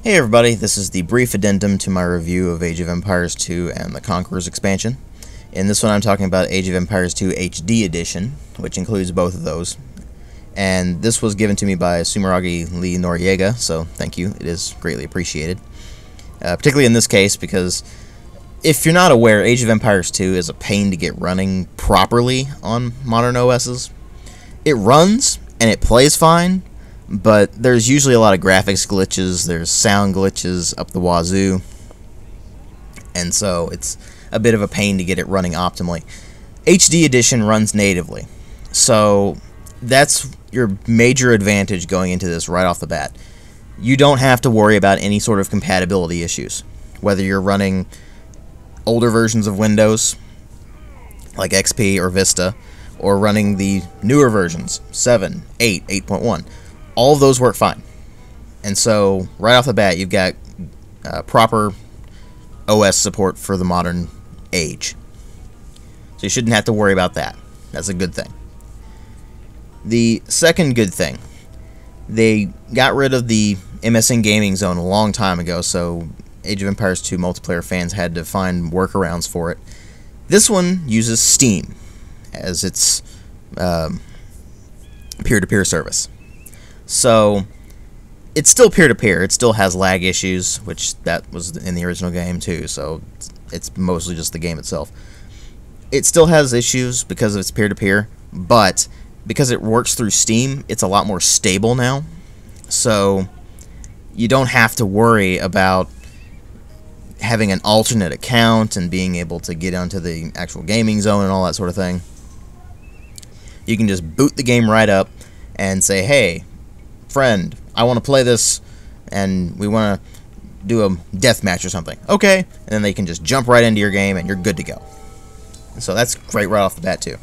Hey everybody, this is the brief addendum to my review of Age of Empires 2 and the Conqueror's expansion. In this one I'm talking about Age of Empires 2 HD Edition, which includes both of those. And this was given to me by Sumeragi Lee Noriega, so thank you, it is greatly appreciated. Particularly in this case because if you're not aware, Age of Empires 2 is a pain to get running properly on modern OSs. It runs, and it plays fine, but there's usually a lot of graphics glitches, there's sound glitches up the wazoo, and so it's a bit of a pain to get it running optimally. HD Edition runs natively, so that's your major advantage going into this right off the bat. You don't have to worry about any sort of compatibility issues, whether you're running older versions of Windows, like XP or Vista, or running the newer versions, 7, 8, 8.1. All of those work fine. And so, right off the bat, you've got proper OS support for the modern age. So you shouldn't have to worry about that. That's a good thing. The second good thing, they got rid of the MSN Gaming Zone a long time ago, so Age of Empires 2 multiplayer fans had to find workarounds for it. This one uses Steam as its peer-to-peer service. So, it's still peer-to-peer, it still has lag issues, which that was in the original game too, so it's mostly just the game itself. It still has issues because of its peer-to-peer, but because it works through Steam, it's a lot more stable now, so you don't have to worry about having an alternate account and being able to get onto the actual gaming zone and all that sort of thing. You can just boot the game right up and say, hey, friend, I want to play this, and we want to do a death match or something. Okay, and then they can just jump right into your game, and you're good to go. So that's great right off the bat, too.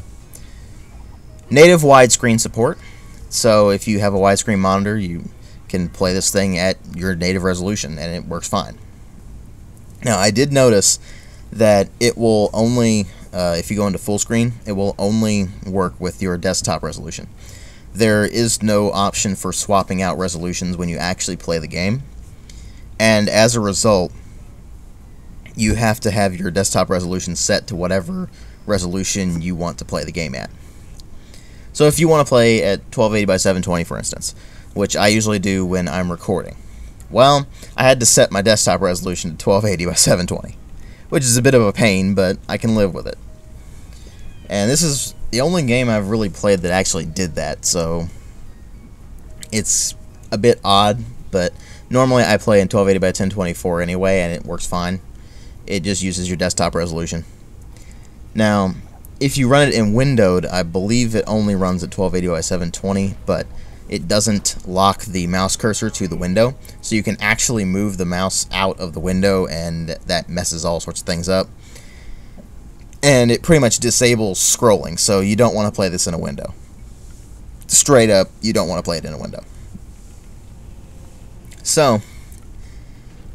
Native widescreen support. So if you have a widescreen monitor, you can play this thing at your native resolution, and it works fine. Now, I did notice that it will only, if you go into full screen, it will only work with your desktop resolution. There is no option for swapping out resolutions when you actually play the game, and as a result, you have to have your desktop resolution set to whatever resolution you want to play the game at. So if you want to play at 1280 by 720, for instance, which I usually do when I'm recording, well, I had to set my desktop resolution to 1280 by 720, which is a bit of a pain, but I can live with it. And this is the only game I've really played that actually did that, so it's a bit odd, but normally I play in 1280 by 1024 anyway, and it works fine. It just uses your desktop resolution. Now, if you run it in windowed, I believe it only runs at 1280 by 720, but it doesn't lock the mouse cursor to the window, so you can actually move the mouse out of the window, and that messes all sorts of things up. And it pretty much disables scrolling, so you don't want to play this in a window. Straight up, you don't want to play it in a window. So,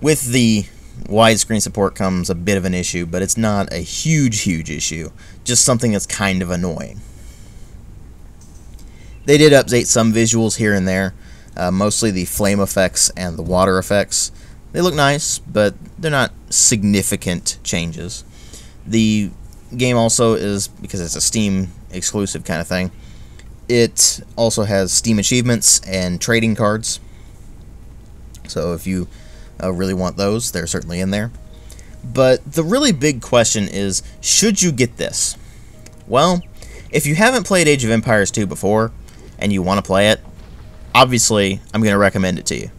with the widescreen support comes a bit of an issue, but it's not a huge issue, just something that's kind of annoying. They did update some visuals here and there, mostly the flame effects and the water effects. They look nice, but they're not significant changes. The game also is, because it's a Steam exclusive kind of thing, it also has Steam achievements and trading cards. So if you really want those, they're certainly in there. But the really big question is, should you get this? Well, if you haven't played Age of Empires 2 before, and you want to play it, obviously, I'm going to recommend it to you.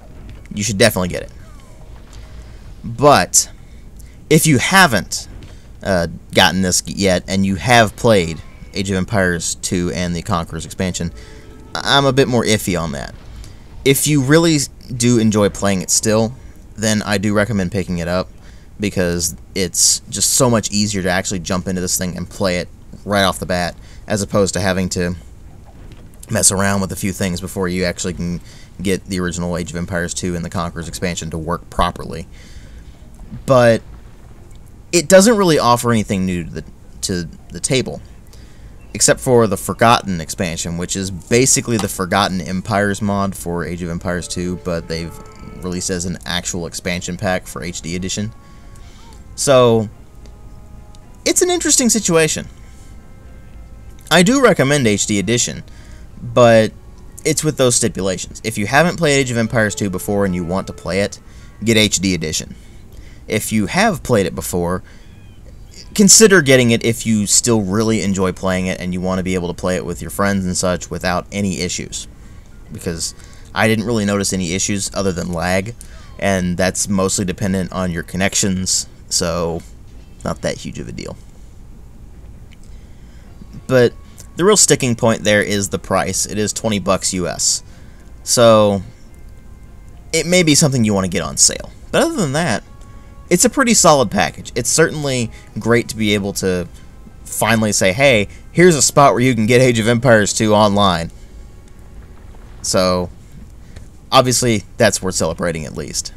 You should definitely get it. But, if you haven't gotten this yet, and you have played Age of Empires 2 and the Conqueror's expansion, I'm a bit more iffy on that. If you really do enjoy playing it still, then I do recommend picking it up, because it's just so much easier to actually jump into this thing and play it right off the bat, as opposed to having to mess around with a few things before you actually can get the original Age of Empires 2 and the Conqueror's expansion to work properly. But it doesn't really offer anything new to the table. except for the Forgotten expansion, which is basically the Forgotten Empires mod for Age of Empires 2, but they've released as an actual expansion pack for HD Edition. So, it's an interesting situation. I do recommend HD Edition, but it's with those stipulations. If you haven't played Age of Empires 2 before and you want to play it, get HD Edition. If you have played it before, consider getting it if you still really enjoy playing it and you want to be able to play it with your friends and such without any issues. Because I didn't really notice any issues other than lag, and that's mostly dependent on your connections, so not that huge of a deal. But the real sticking point there is the price. It is $20 US. So it may be something you want to get on sale. But other than that, it's a pretty solid package. It's certainly great to be able to finally say, hey, here's a spot where you can get Age of Empires 2 online. So, obviously, that's worth celebrating at least.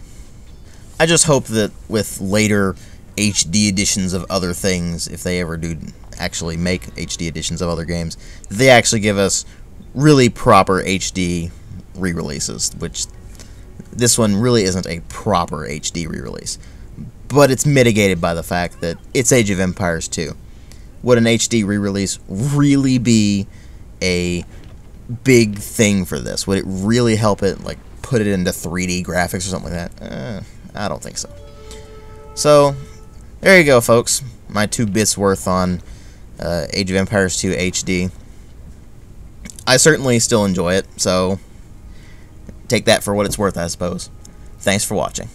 I just hope that with later HD editions of other things, if they ever do actually make HD editions of other games, they actually give us really proper HD re-releases, which this one really isn't a proper HD re-release. But it's mitigated by the fact that it's Age of Empires 2. Would an HD re-release really be a big thing for this? Would it really help it, like, put it into 3D graphics or something like that? I don't think so. So, there you go, folks. My 2 bits worth on Age of Empires 2 HD. I certainly still enjoy it, so take that for what it's worth, I suppose. Thanks for watching.